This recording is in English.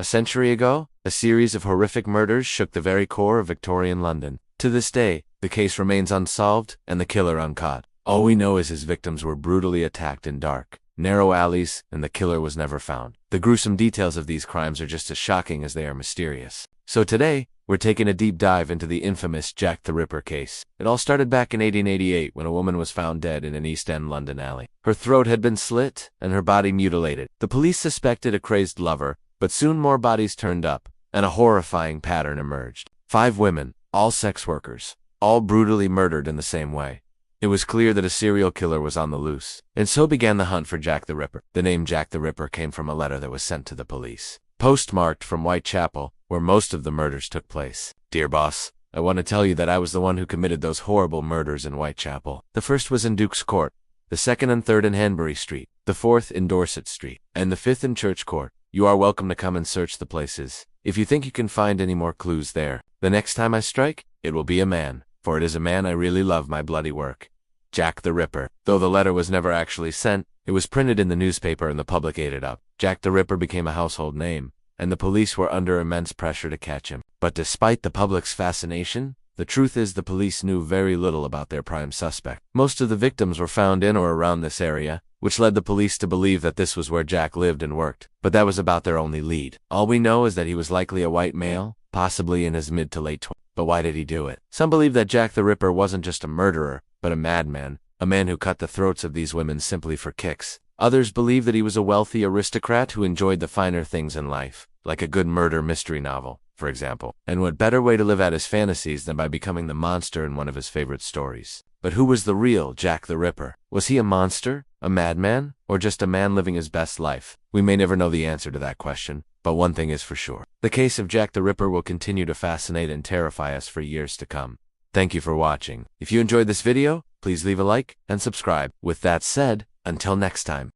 A century ago, a series of horrific murders shook the very core of Victorian London. To this day, the case remains unsolved and the killer uncaught. All we know is his victims were brutally attacked in dark, narrow alleys, and the killer was never found. The gruesome details of these crimes are just as shocking as they are mysterious. So today, we're taking a deep dive into the infamous Jack the Ripper case. It all started back in 1888 when a woman was found dead in an East End London alley. Her throat had been slit and her body mutilated. The police suspected a crazed lover, but soon more bodies turned up, and a horrifying pattern emerged. 5 women, all sex workers, all brutally murdered in the same way. It was clear that a serial killer was on the loose, and so began the hunt for Jack the Ripper. The name Jack the Ripper came from a letter that was sent to the police, postmarked from Whitechapel, where most of the murders took place. Dear boss, I want to tell you that I was the one who committed those horrible murders in Whitechapel. The first was in Duke's Court, the second and third in Hanbury Street, the fourth in Dorset Street, and the fifth in Church Court. You are welcome to come and search the places, if you think you can find any more clues there. The next time I strike, it will be a man, for it is a man I really love my bloody work. Jack the Ripper. Though the letter was never actually sent, it was printed in the newspaper and the public ate it up. Jack the Ripper became a household name, and the police were under immense pressure to catch him. But despite the public's fascination, the truth is the police knew very little about their prime suspect. Most of the victims were found in or around this area, which led the police to believe that this was where Jack lived and worked. But that was about their only lead. All we know is that he was likely a white male, possibly in his mid to late 20s. But why did he do it? Some believe that Jack the Ripper wasn't just a murderer, but a madman, a man who cut the throats of these women simply for kicks. Others believe that he was a wealthy aristocrat who enjoyed the finer things in life, like a good murder mystery novel, for example. And what better way to live out his fantasies than by becoming the monster in one of his favorite stories? But who was the real Jack the Ripper? Was he a monster, a madman, or just a man living his best life? We may never know the answer to that question, but one thing is for sure. The case of Jack the Ripper will continue to fascinate and terrify us for years to come. Thank you for watching. If you enjoyed this video, please leave a like and subscribe. With that said, until next time.